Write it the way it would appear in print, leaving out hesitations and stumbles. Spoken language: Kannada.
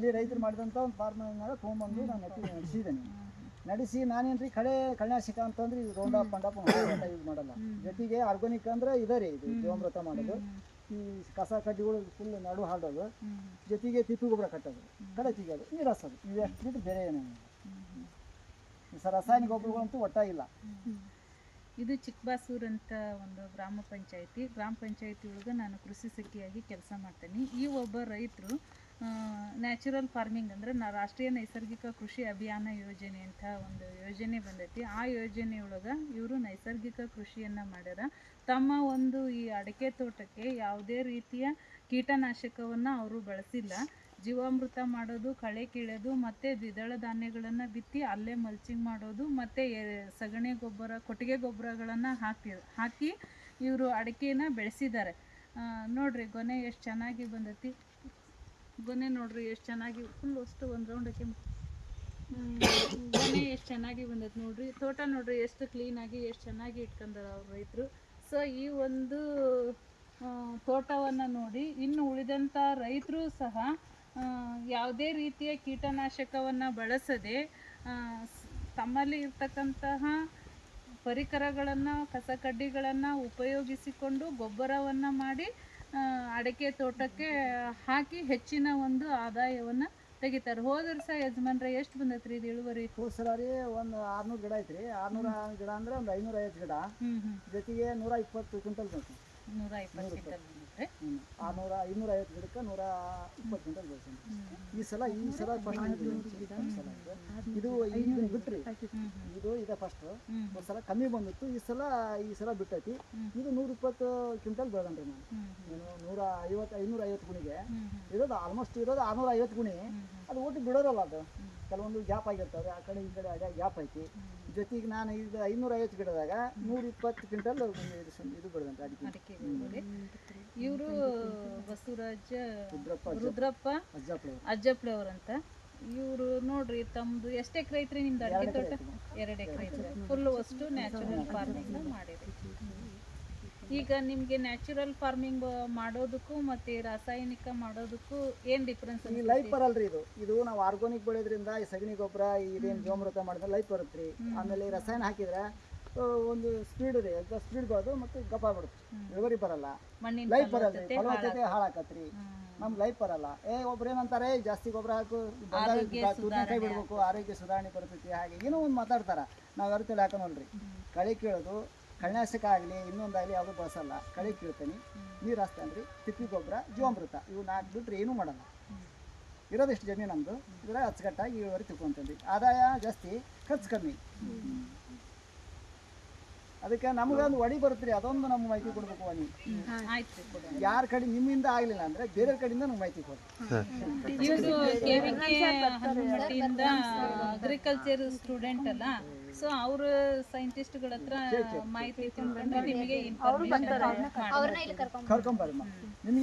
ಅಲ್ಲಿ ರೈತರು ಮಾಡಿದಂಥ ಒಂದು ಫಾರ್ಮ್ನಾಗ ತೊಗೊಂಬಂದು ನಾನು ನಡೆಸಿದ್ದೇನೆ. ನಡೆಸಿ ನಾನೇನ್ರಿ ಕಳೆನಾಶಕ ಅಂತಂದ್ರೆ ಇದು ರೋಂಡ ಪಂಡಪ್ಪ ಯೂಸ್ ಮಾಡಲ್ಲ. ಜೊತೆಗೆ ಆರ್ಗಾನಿಕ್ ಅಂದ್ರೆ ಇದೆ ರೀ, ಇದು ಜೀವಾಮೃತ ಮಾಡೋದು, ಈ ಕಸ ಕಡ್ಡಿಗಳು ಫುಲ್ ನಡು ಹಾಡೋದು, ಜೊತೆಗೆ ತಿಪ್ಪಿ ಗೊಬ್ಬರ ಕಟ್ಟೋದು, ಕಳೆ ತೆಗಿಯೋದು, ನೀರು ಹಸೋದು, ಇವೆಷ್ಟು ಬಿಟ್ಟು ಬೇರೆ ಏನೇನು ರಾಸಾಯನಿಕ ಗೊಬ್ಬರಗಳಂತೂ ಒಟ್ಟಾಗಿಲ್ಲ. ಇದು ಚಿಕ್ಕಬಾಸೂರು ಅಂತ ಒಂದು ಗ್ರಾಮ ಪಂಚಾಯತಿ ಒಳಗೆ ನಾನು ಕೃಷಿ ಸಖಿಯಾಗಿ ಕೆಲಸ ಮಾಡ್ತೀನಿ. ಈ ಒಬ್ಬ ರೈತರು ನ್ಯಾಚುರಲ್ ಫಾರ್ಮಿಂಗ್ ಅಂದರೆ ರಾಷ್ಟ್ರೀಯ ನೈಸರ್ಗಿಕ ಕೃಷಿ ಅಭಿಯಾನ ಯೋಜನೆ ಅಂತ ಒಂದು ಯೋಜನೆ ಬಂದೈತಿ. ಆ ಯೋಜನೆಯೊಳಗೆ ಇವರು ನೈಸರ್ಗಿಕ ಕೃಷಿಯನ್ನು ಮಾಡ್ಯಾರ. ತಮ್ಮ ಒಂದು ಈ ಅಡಿಕೆ ತೋಟಕ್ಕೆ ಯಾವುದೇ ರೀತಿಯ ಕೀಟನಾಶಕವನ್ನು ಅವರು ಬಳಸಿಲ್ಲ. ಜೀವಾಮೃತ ಮಾಡೋದು, ಕಳೆ ಕೀಳೋದು, ಮತ್ತು ದ್ವಿದಳ ಧಾನ್ಯಗಳನ್ನು ಬಿತ್ತಿ ಅಲ್ಲೇ ಮಲ್ಚಿಂಗ್ ಮಾಡೋದು, ಮತ್ತು ಸಗಣಿ ಗೊಬ್ಬರ, ಕೊಟ್ಟಿಗೆ ಗೊಬ್ಬರಗಳನ್ನು ಹಾಕಿ ಇವರು ಅಡಿಕೆನ ಬೆಳೆಸಿದ್ದಾರೆ. ನೋಡ್ರಿ ಗೊನೆ ಎಷ್ಟು ಚೆನ್ನಾಗಿ ಬಂದೈತಿ. ಗೊನೆ ನೋಡ್ರಿ ಎಷ್ಟು ಚೆನ್ನಾಗಿ ಫುಲ್ ಅಷ್ಟು ಒಂದು ರೌಂಡ್ ಹಾಕಿ ಗೊನೆ ಎಷ್ಟು ಚೆನ್ನಾಗಿ ಬಂದೈತಿ ನೋಡ್ರಿ. ತೋಟ ನೋಡ್ರಿ ಎಷ್ಟು ಕ್ಲೀನಾಗಿ ಎಷ್ಟು ಚೆನ್ನಾಗಿ ಇಟ್ಕೊಂಡಾರ ಅವ್ರ ರೈತರು. ಸೊ ಈ ಒಂದು ತೋಟವನ್ನು ನೋಡಿ ಇನ್ನು ಉಳಿದಂಥ ರೈತರು ಸಹ ಯಾವುದೇ ರೀತಿಯ ಕೀಟನಾಶಕವನ್ನು ಬಳಸದೆ ತಮ್ಮಲ್ಲಿ ಇರ್ತಕ್ಕಂತಹ ಪರಿಕರಗಳನ್ನು, ಕಸಕಡ್ಡಿಗಳನ್ನು ಉಪಯೋಗಿಸಿಕೊಂಡು ಗೊಬ್ಬರವನ್ನು ಮಾಡಿ ಅಡಿಕೆ ತೋಟಕ್ಕೆ ಹಾಕಿ ಹೆಚ್ಚಿನ ಒಂದು ಆದಾಯವನ್ನು ತೆಗಿತಾರೆ. ಹೋದ ವರ್ಷ ಯಜಮಾನ್ರೆ ಎಷ್ಟು ಬಂದೈತ್ರಿ ಇದು ಇಳುವರಿ? ಹೋದ ಸಲ ರೀ ಒಂದು 600 ಗಿಡ ಐತ್ರಿ. 600 ಗಿಡ ಅಂದ್ರೆ ಒಂದು 550 ಗಿಡ, ಜೊತೆಗೆ 120 ಕ್ವಿಂಟಲ್ ಬಂತು. 120 ಕ್ವಿಂಟಲ್ ಬಂದಿದ್ರೆ 250 ಗಿಡಕ್ಕೆ 120 ಕ್ವಿಂಟಲ್ ಬೆಳೆಸೋಣ. ಈ ಸಲ ಫಸ್ಟ್ ಇದು ಈಗ ಬಿಟ್ರಿ, ಇದು ಇದೆ ಫಸ್ಟ್. ಒಂದು ಸಲ ಕಮ್ಮಿ ಬಂದಿತ್ತು, ಈ ಸಲ ಬಿಟ್ಟೈತಿ. ಇದು 120 ಕ್ವಿಂಟಲ್ ಬೆಳೆದನ್ರಿ ನಾನು. ಏನು 550 ಗುಣಿಗೆ ಇರೋದು ಆಲ್ಮೋಸ್ಟ್ ಇರೋದು 650 ಗುಣಿ. ಅದು ಒಟ್ಟು ಬಿಡೋರಲ್ಲ, ಅದು ಕೆಲವೊಂದು ಗ್ಯಾಪ್ ಆಗಿರ್ತವೆ, ಆ ಕಡೆ ಈ ಕಡೆ ಗ್ಯಾಪ್ ಐತಿ. ಜೊತೆಗೆ ನಾನು ಈಗ 550 ಗಿಡದಾಗ 120 ಕ್ವಿಂಟಲ್ ಇದು ಬೆಳೆದಂತೆ ಅಡಿಕೆ. ಇವರು ಬಸವರಾಜ ರುದ್ರಪ್ಪ ಅಜ್ಜಪ್ಳವ್ರಂತ. ಇವರು ನೋಡ್ರಿ ತಮ್ಮದು ಎಷ್ಟು ಎಕರೆ ಐತ್ರಿ ನಿಮ್ದು ಅಡಿಕೆ ತೋಟ? 2 ಎಕರೆ ಐತ್ರಿ. ಫುಲ್ ಅಷ್ಟು ನ್ಯಾಚುರಲ್ ಫಾರ್ಮಿಂಗ್ ಮಾಡಿರಿ. ಈಗ ನಿಮಗೆ ನ್ಯಾಚುರಲ್ ಫಾರ್ಮಿಂಗ್ ಮಾಡೋದಕ್ಕೂ ಮತ್ತು ರಾಸಾಯನಿಕ ಮಾಡೋದಕ್ಕೂ ಏನು ಡಿಫ್ರೆನ್ಸ್? ಈ ಲೈಫ್ ಬರಲ್ರಿ. ಇದು ನಾವು ಆರ್ಗಾನಿಕ್ ಬೆಳೆಯೋದ್ರಿಂದ ಈ ಸಗಣಿ ಗೊಬ್ಬರ ಇದೇನು ಜೀವಾಮೃತ ಮಾಡಿದ್ರೆ ಲೈಫ್ ಬರುತ್ತೆ ರೀ. ಆಮೇಲೆ ರಸಾಯನ ಹಾಕಿದ್ರೆ ಒಂದು ಸ್ಪೀಡ್ ರೀ, ಸ್ಪೀಡ್ ಬರೋದು ಮತ್ತು ಗಪ್ಪ ಬಿಡುತ್ತೆ, ಇಳುವರಿ ಬರಲ್ಲ, ಲೈಫ್ ಬರಲ್ಲ, ಫಲವತ್ತತೆ ಹಾಳಾಕತ್ರಿ, ನಮ್ಗೆ ಲೈಫ್ ಬರಲ್ಲ. ಒಬ್ರು ಏನಂತಾರೆ, ಜಾಸ್ತಿ ಗೊಬ್ಬರ ಹಾಕು ಕೈ ಬಿಡ್ಬೇಕು, ಆರೋಗ್ಯ ಸುಧಾರಣೆ ಬರ್ತೈತಿ, ಹಾಗೆ ಏನೋ ಒಂದು ಮಾತಾಡ್ತಾರ. ನಾವು ಅರ್ಥದಲ್ಲಿ ಹಾಕೋನಲ್ರಿ. ಕಳೆ ಕೀಳೋದು, ಕಳೆನಾಶಕ ಆಗಲಿ ಇನ್ನೊಂದಾಗಲಿ ಯಾವುದು ಬಳಸಲ್ಲ. ಕಳೆ ಕೀಳ್ತೀನಿ, ನೀರು ಹಾಸ್ತಾನೆ ರೀ, ತಿಪ್ಪಿ ಗೊಬ್ಬರ, ಜೀವಾಮೃತ, ಇವು 4 ಬಿಟ್ಟರೆ ಏನೂ ಮಾಡಲ್ಲ. ಇರೋದಿಷ್ಟು ಜಮೀನು ನಮ್ಮದು. ಇದ್ರಾಗ ಅಚ್ಚುಕಟ್ಟಾಗಿ ಇಳುವರಿ ತಿಳ್ಕೊಂತೀವಿ. ಆದಾಯ ಜಾಸ್ತಿ, ಖರ್ಚು ಕಮ್ಮಿ. ಅದಕ್ಕೆ ನಮ್ಗೆ ಒಂದು ವಡಿ ಬರುತ್ತೆ ರೀ, ಅದೊಂದು ನಮ್ಗೆ ಮಾಹಿತಿ ಕೊಡ್ಬೇಕು. ವಡಿ ಯಾರ ಕಡೆ ನಿಮ್ಮಿಂದ ಆಗಲಿಲ್ಲ ಅಂದರೆ ಬೇರೆ ಕಡೆಯಿಂದ ನಮ್ಗೆ ಮಾಹಿತಿ ಕೊಡಿ. ಇವರು ಹನುಮಟ್ಟಿಯಿಂದ ಅಗ್ರಿಕಲ್ಚರ್ ಸ್ಟೂಡೆಂಟ್ ಅಲ್ಲ, ಸೊ ಅವರು ಸೈಂಟಿಸ್ಟ್ಗಳ ಹತ್ರ ಮಾಹಿತಿ ತಿಳ್ಕೊಂಡು ನಿಮಗೆ ಕರ್ಕೊಂಬರ್ರಿ. ನಿಮಗೆ